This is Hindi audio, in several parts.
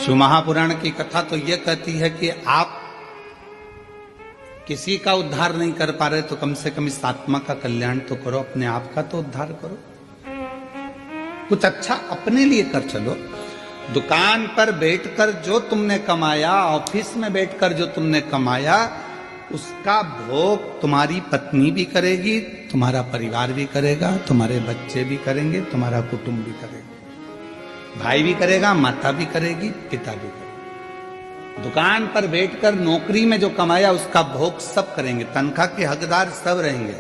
शिव महापुराण की कथा तो यह कहती है कि आप किसी का उद्धार नहीं कर पा रहे तो कम से कम इस आत्मा का कल्याण तो करो, अपने आप का तो उद्धार करो, कुछ अच्छा अपने लिए कर चलो। दुकान पर बैठकर जो तुमने कमाया, ऑफिस में बैठकर जो तुमने कमाया, उसका भोग तुम्हारी पत्नी भी करेगी, तुम्हारा परिवार भी करेगा, तुम्हारे बच्चे भी करेंगे, तुम्हारा कुटुंब भी करेगा, भाई भी करेगा, माता भी करेगी, पिता भी करेगा। दुकान पर बैठकर नौकरी में जो कमाया उसका भोग सब करेंगे, तनख्वाह के हकदार सब रहेंगे।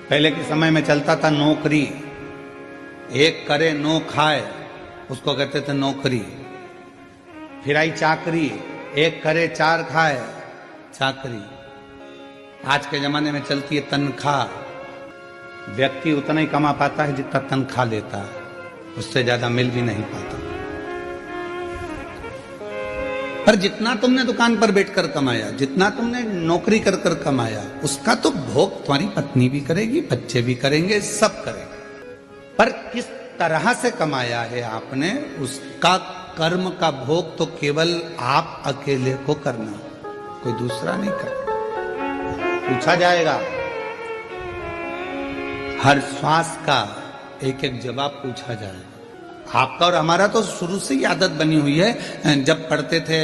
पहले के समय में चलता था नौकरी, एक करे नो खाए, उसको कहते थे नौकरी। फिर आई चाकरी, एक करे चार खाए, चाकरी। आज के जमाने में चलती है तनख्वाह। व्यक्ति उतना ही कमा पाता है जितना तनख्वाह लेता है, उससे ज्यादा मिल भी नहीं पाता। पर जितना तुमने दुकान पर बैठकर कमाया, जितना तुमने नौकरी कर कर कमाया, उसका तो भोग तुम्हारी पत्नी भी करेगी, बच्चे भी करेंगे, सब करेंगे। पर किस तरह से कमाया है आपने, उसका कर्म का भोग तो केवल आप अकेले को करना, कोई दूसरा नहीं करना। पूछा जाएगा, हर श्वास का एक एक जवाब पूछा जाएगा। आपका और हमारा तो शुरू से ही आदत बनी हुई है। जब पढ़ते थे,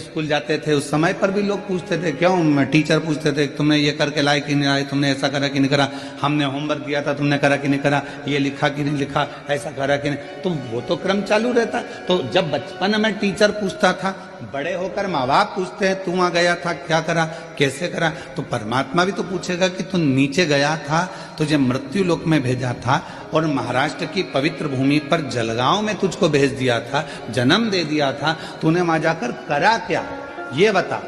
स्कूल जाते थे, उस समय पर भी लोग पूछते थे, क्यों टीचर पूछते थे तुमने ये करके लाए कि नहीं लाए, तुमने ऐसा करा कि नहीं करा, हमने होमवर्क दिया था तुमने करा कि नहीं करा, ये लिखा कि नहीं लिखा, ऐसा करा कि नहीं। तो वो तो क्रम चालू रहता। तो जब बचपन में टीचर पूछता था, बड़े होकर माँ बाप पूछते हैं, तू वहां गया था, क्या करा, कैसे करा, तो परमात्मा भी तो पूछेगा कि तू नीचे गया था, तुझे मृत्यु लोक में भेजा था और महाराष्ट्र की पवित्र भूमि पर जलगांव में तुझको भेज दिया था, जन्म दे दिया था, तूने वहां जाकर करा क्या, ये बता।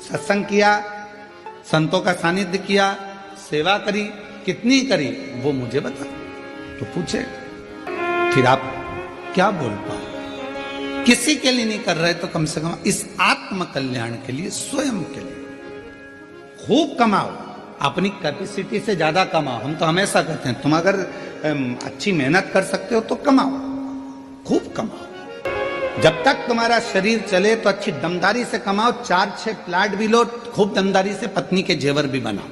सत्संग किया, संतों का सानिध्य किया, सेवा करी, कितनी करी, वो मुझे बता। तो पूछे, फिर आप क्या बोल पाओ। किसी के लिए नहीं कर रहे तो कम से कम इस आत्म कल्याण के लिए, स्वयं के लिए खूब कमाओ, अपनी कैपेसिटी से ज्यादा कमाओ। हम तो हमेशा कहते हैं, तुम अगर अच्छी मेहनत कर सकते हो तो कमाओ, खूब कमाओ। जब तक तुम्हारा शरीर चले तो अच्छी दमदारी से कमाओ, 4-6 प्लाट भी लो, खूब दमदारी से पत्नी के जेवर भी बनाओ।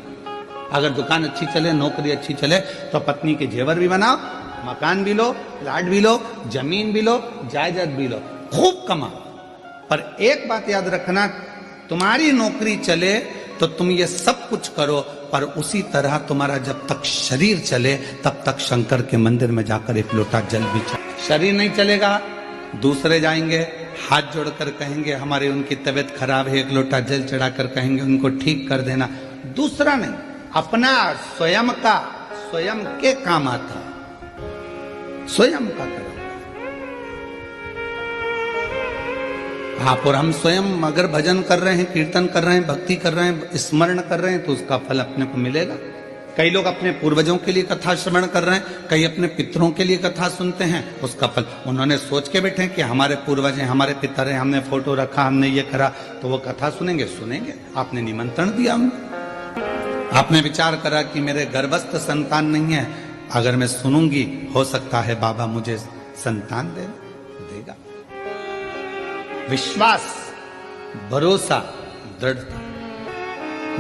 अगर दुकान अच्छी चले, नौकरी अच्छी चले, तो पत्नी के जेवर भी बनाओ, मकान भी लो, प्लाट भी लो, जमीन भी लो, जायदाद भी लो, खूब कमाओ। पर एक बात याद रखना, तुम्हारी नौकरी चले तो तुम ये सब कुछ करो, पर उसी तरह तुम्हारा जब तक शरीर चले तब तक शंकर के मंदिर में जाकर एक लोटा जल भी चढ़ाओ। शरीर नहीं चलेगा, दूसरे जाएंगे, हाथ जोड़कर कहेंगे हमारी उनकी तबीयत खराब है, एक लोटा जल चढ़ाकर कहेंगे उनको ठीक कर देना। दूसरा नहीं, अपना स्वयं का, स्वयं के काम आता, स्वयं का करो आप। और हम स्वयं अगर भजन कर रहे हैं, कीर्तन कर रहे हैं, भक्ति कर रहे हैं, स्मरण कर रहे हैं, तो उसका फल अपने को मिलेगा। कई लोग अपने पूर्वजों के लिए कथा श्रवण कर रहे हैं, कई अपने पितरों के लिए कथा सुनते हैं, उसका फल उन्होंने सोच के बैठे कि हमारे पूर्वज हैं, हमारे पितर हैं, हमने फोटो रखा, हमने ये करा, तो वो कथा सुनेंगे, सुनेंगे। आपने निमंत्रण दिया उनको, आपने विचार करा कि मेरे गर्भस्थ संतान नहीं है, अगर मैं सुनूंगी हो सकता है बाबा मुझे संतान देगा। विश्वास, भरोसा, दृढ़ता।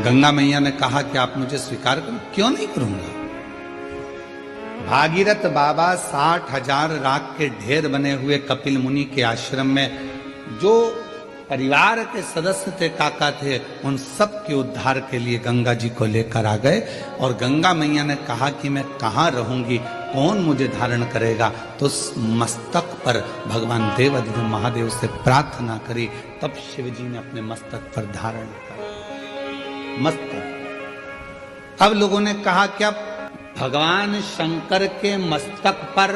गंगा मैया ने कहा कि आप मुझे स्वीकार करो, क्यों नहीं करूंगा। भागीरथ बाबा 60,000 राख के ढेर बने हुए कपिल मुनि के आश्रम में जो परिवार के सदस्य थे, काका थे, उन सब के उद्धार के लिए गंगा जी को लेकर आ गए। और गंगा मैया ने कहा कि मैं कहाँ रहूंगी, कौन मुझे धारण करेगा, तो मस्तक पर भगवान देवाधिदेव महादेव से प्रार्थना करी, तब शिव जी ने अपने मस्तक पर धारण किया। मस्तक। अब लोगों ने कहा क्या भगवान शंकर के मस्तक पर,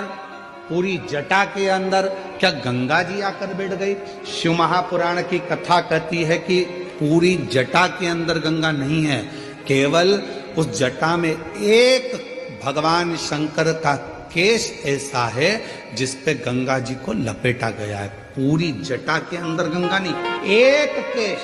पूरी जटा के अंदर क्या गंगा जी आकर बैठ गई। शिव महापुराण की कथा कहती है कि पूरी जटा के अंदर गंगा नहीं है, केवल उस जटा में एक भगवान शंकर का केश ऐसा है जिस पे गंगा जी को लपेटा गया है। पूरी जटा के अंदर गंगा नहीं, एक केश।